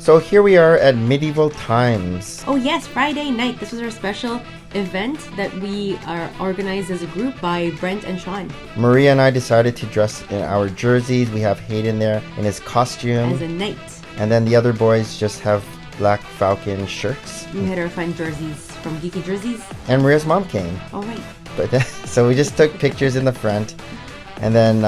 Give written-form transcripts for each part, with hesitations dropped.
So here we are at Medieval Times. Oh yes, Friday night. This was our special event that we are organized as a group by Brent and Sean. Maria and I decided to dress in our jerseys. We have Hayden there in his costume. As a knight. And then the other boys just have Black Falcon shirts. We had our fun jerseys from Geeky Jerseys. And Maria's mom came. All right. But so we just took pictures in the front. And then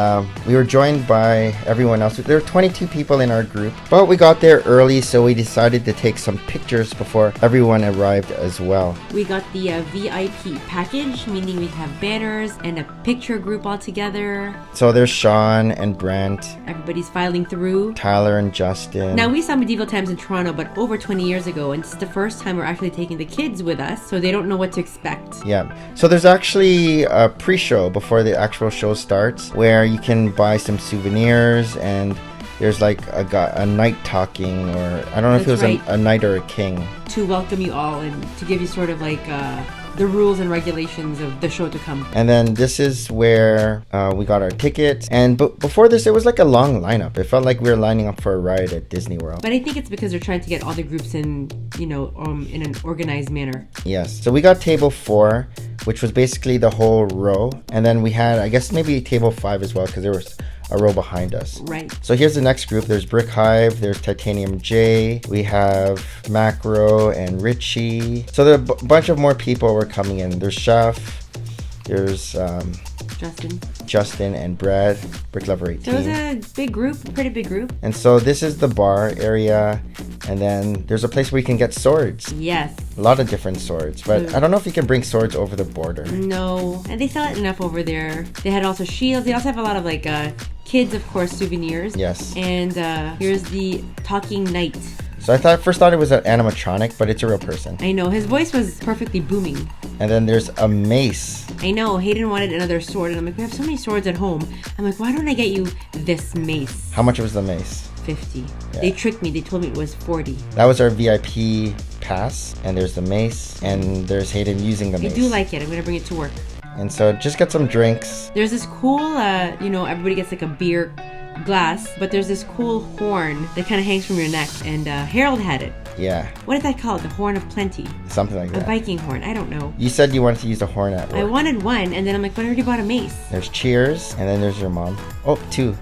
we were joined by everyone else. There were 22 people in our group. But we got there early, so we decided to take some pictures before everyone arrived as well. We got the VIP package, meaning we have banners and a picture group all together. So there's Sean and Brent. Everybody's filing through. Tyler and Justin. Now, we saw Medieval Times in Toronto, but over 20 years ago. And this is the first time we're actually taking the kids with us, so they don't know what to expect. Yeah. So there's actually a pre-show before the actual show starts, where you can buy some souvenirs, and there's like a knight talking, or I don't know if it was a knight or a king. To welcome you all and to give you sort of like the rules and regulations of the show to come. And then this is where we got our tickets. And before this, it was like a long lineup. It felt like we were lining up for a ride at Disney World. But I think it's because they're trying to get all the groups in, in an organized manner. Yes. So we got table 4, which was basically the whole row. And then we had, I guess, maybe table 5 as well, because there was a row behind us. Right. So here's the next group. There's Brick Hive, there's Titanium J, we have Macro and Richie. So there are a bunch of more people were coming in. There's Chef, there's Justin and Brad, Brick Lover 18. So it was a big group, pretty big group. And so this is the bar area, and then there's a place where you can get swords. Yes. A lot of different swords, but I don't know if you can bring swords over the border. No, and they sell it enough over there. They had also shields. They also have a lot of like kids, of course, souvenirs. Yes. And here's the talking knight. So I first thought it was an animatronic, but it's a real person. I know, his voice was perfectly booming. And then there's a mace. I know, Hayden wanted another sword, and I'm like, we have so many swords at home. I'm like, why don't I get you this mace? How much was the mace? 50. Yeah. They tricked me. They told me it was 40. That was our VIP pass. And there's the mace, and there's Hayden using the mace. I do like it. I'm going to bring it to work. And so just get some drinks. There's this cool, everybody gets like a beer glass, but there's this cool horn that kind of hangs from your neck, and Harold had it. Yeah. What is that called? The Horn of Plenty. Something like that. A Viking horn. I don't know. You said you wanted to use a horn at work. I wanted one, and then I'm like, but I already bought a mace. There's Cheers, and then there's your mom. Oh, 2.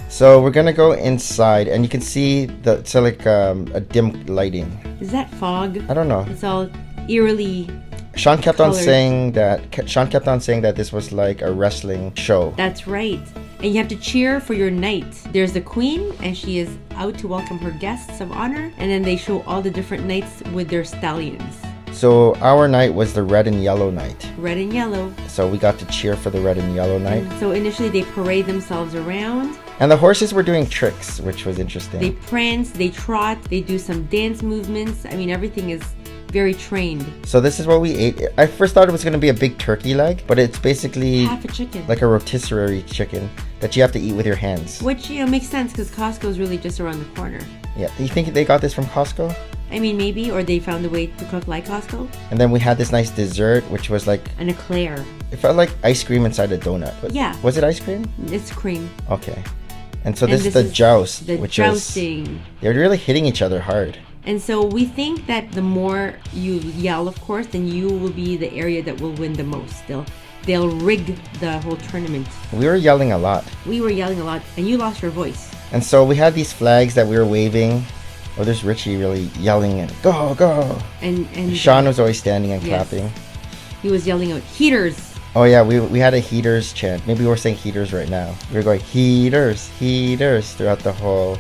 So we're gonna go inside, and you can see it's like a dim lighting. Is that fog? I don't know. It's all eerily Sean kept on colored. saying that this was like a wrestling show. That's right. And you have to cheer for your knight. There's the queen, and she is out to welcome her guests of honor. And then they show all the different knights with their stallions. So our knight was the red and yellow knight. Red and yellow. So we got to cheer for the red and yellow knight. And so initially they parade themselves around. And the horses were doing tricks, which was interesting. They prance, they trot, they do some dance movements. I mean, everything is very trained. So this is what we ate. I first thought it was going to be a big turkey leg, but it's basically half a chicken, like a rotisserie chicken that you have to eat with your hands. Which, makes sense because Costco is really just around the corner. Yeah, you think they got this from Costco? I mean, maybe, or they found a way to cook like Costco. And then we had this nice dessert, which was like an eclair. It felt like ice cream inside a donut. But yeah. Was it ice cream? It's cream. Okay. And so this is the joust, which jousting. They're really hitting each other hard. And so we think that the more you yell, of course, then you will be the area that will win the most. They'll rig the whole tournament. We were yelling a lot. We were yelling a lot, and you lost your voice. And so we had these flags that we were waving. Oh, there's Richie really yelling and go, go. And Sean was always standing and clapping. He was yelling out, heaters. Oh yeah, we had a heaters chant. Maybe we're saying heaters right now. We were going heaters, heaters throughout the whole.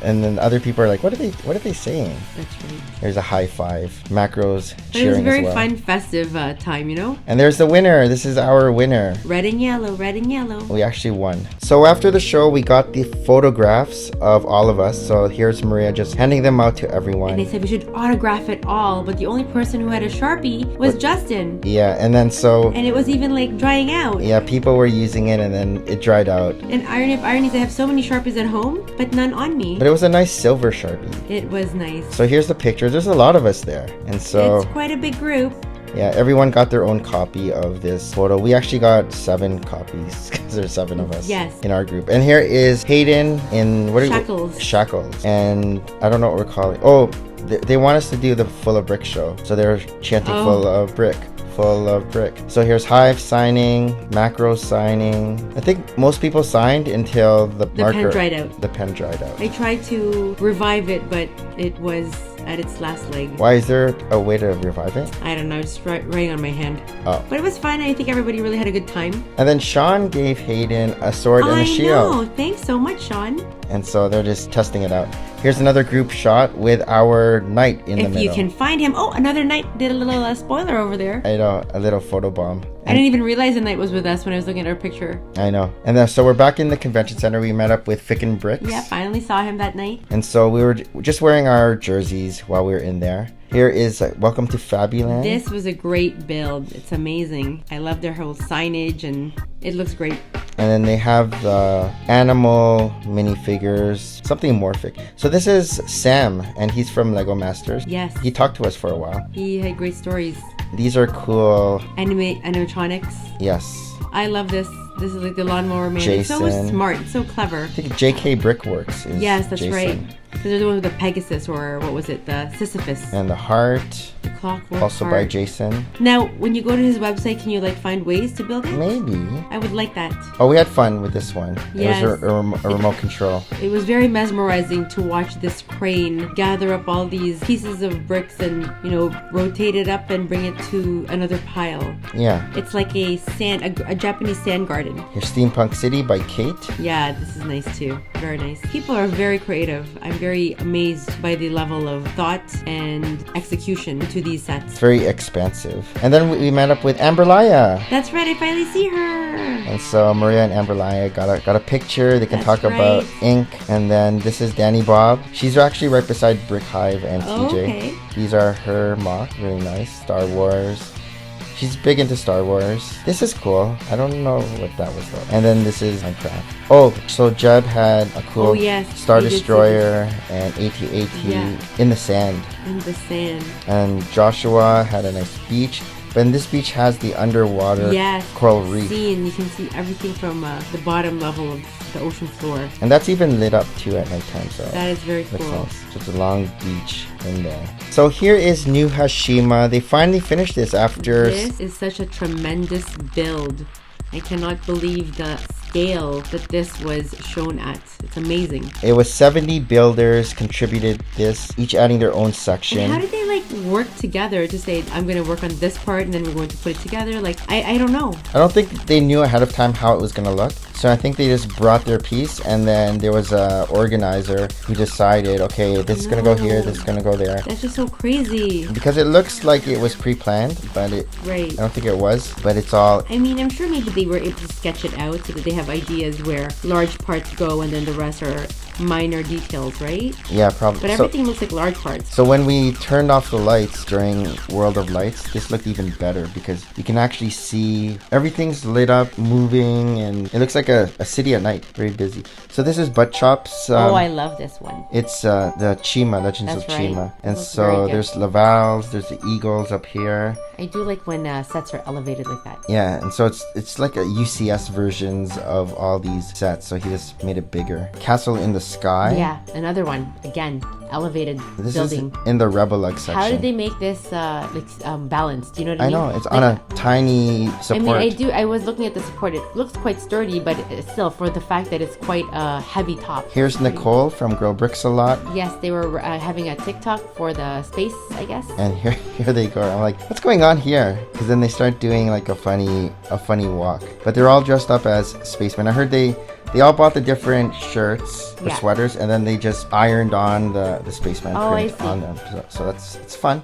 And then other people are like, what are they saying? That's right. There's a high five. Macros cheering as well. It was a very fun, festive time, And there's the winner. This is our winner. Red and yellow, red and yellow. We actually won. So after the show, we got the photographs of all of us. So here's Maria just handing them out to everyone. And they said we should autograph it all, but the only person who had a Sharpie was Justin. Yeah, and then so... And it was even like drying out. Yeah, people were using it and then it dried out. And irony of ironies, I have so many Sharpies at home, but none on me. But it was a nice silver Sharpie. It was nice. So here's the picture. There's a lot of us there. And so... It's quite a big group. Yeah, everyone got their own copy of this photo. We actually got 7 copies because there's 7 of us Yes. in our group. And here is Hayden in Shackles. Shackles. And I don't know what we're calling. Oh, they want us to do the Full of Brick show. So they're chanting Full of Brick. Full of Brick. So here's Hive signing, Macro signing. I think most people signed until the marker. pen dried out. The pen dried out. I tried to revive it, but it was at its last leg. Why is there a way to revive it? I don't know, just writing on my hand. Oh. But it was fun. I think everybody really had a good time. And then Sean gave Hayden a sword and a shield. I know. Thanks so much, Sean. And so they're just testing it out. Here's another group shot with our knight in the middle. If you can find him. Oh, another knight did a little spoiler over there. I know, a little photo bomb. I didn't even realize the knight was with us when I was looking at our picture. I know. And then, so we're back in the convention center. We met up with Ficken Bricks. Yeah, finally saw him that night. And so we were just wearing our jerseys while we were in there. Here is Welcome to Fabuland. This was a great build. It's amazing. I love their whole signage and it looks great. And then they have the animal minifigures, something morphic. So this is Sam, and he's from Lego Masters. Yes. He talked to us for a while. He had great stories. These are cool. Animatronics. Yes. I love this. This is like the Lawnmower Man. It's so Jason. smart. It's so clever. I think JK Brickworks is Yes, that's Jason. right. Because they're the one with the Pegasus, or what was it? The Sisyphus. And the heart, The clockwork also by heart. Jason. Now, when you go to his website, can you like find ways to build it? Maybe. I would like that. Oh, we had fun with this one. Yes. It was a remote control. It was very mesmerizing to watch this crane gather up all these pieces of bricks and, rotate it up and bring it to another pile. Yeah. It's like a Japanese sand garden. Here's Steampunk City by Kate. Yeah, this is nice too. Very nice. People are very creative. I'm very amazed by the level of thought and execution to these It's sets. very expansive. And then we met up with Amberlaya. That's right, I finally see her. And so Maria and Amberlaya got a picture. They can That's talk about right. ink. And then this is Danny Bob. She's actually right beside Brick Hive and TJ. Okay. These are her mock. Really nice. Star Wars. She's big into Star Wars. This is cool. I don't know what that was though. And then this is Minecraft. Oh, so Judd had a cool Star he did Destroyer and AT-AT Yeah. in the sand. In the sand. And Joshua had a nice beach. But this beach has the underwater coral reef. You can see everything from the bottom level of the ocean floor. And that's even lit up too at nighttime. So That is very looks cool. nice. Just a long beach in there. So here is New Hashima. They finally finished this after... This is such a tremendous build. I cannot believe the scale that this was shown at. It's amazing. It was 70 builders contributed this, each adding their own section. And how did they work together to say, I'm going to work on this part and then we're going to put it together? I don't know. I don't think they knew ahead of time how it was going to look. So I think they just brought their piece, and then there was a organizer who decided, okay, this is going to go here, this is going to go there. That's just so crazy. Because it looks like it was pre-planned, but Right. I don't think it was. But it's all... I mean, I'm sure maybe they were able to sketch it out so that they have ideas where large parts go and then the rest are minor details, right? Yeah, probably. But everything looks like large parts. So when we turned off the lights during World of Lights, this looked even better because you can actually see everything's lit up, moving, and it looks like a city at night, very busy. So this is Butt Chops. I love this one. It's the Chima, Legends That's of right. Chima. And Looks very so good. there's Lavals, there's the Eagles up here. I do like when sets are elevated like that. Yeah, and so it's like a UCS versions of all these sets, so he just made it bigger. Castle in the Sky. Yeah, another one. Again, elevated This building. is in the Rebelug section. How did they make this balanced? Do you know what I I mean? know, it's on a tiny support. I was looking at the support. It looks quite sturdy, but it's still, for the fact that it's quite a heavy top. Here's Nicole from Girl Bricks a Lot. Yes, they were having a TikTok for the space, I guess. And here they go. I'm like, what's going on here? Because then they start doing like a funny walk. But they're all dressed up as spacemen. I heard they all bought the different shirts or Yeah. sweaters, and then they just ironed on the spaceman Oh, I print see. on them. So it's fun.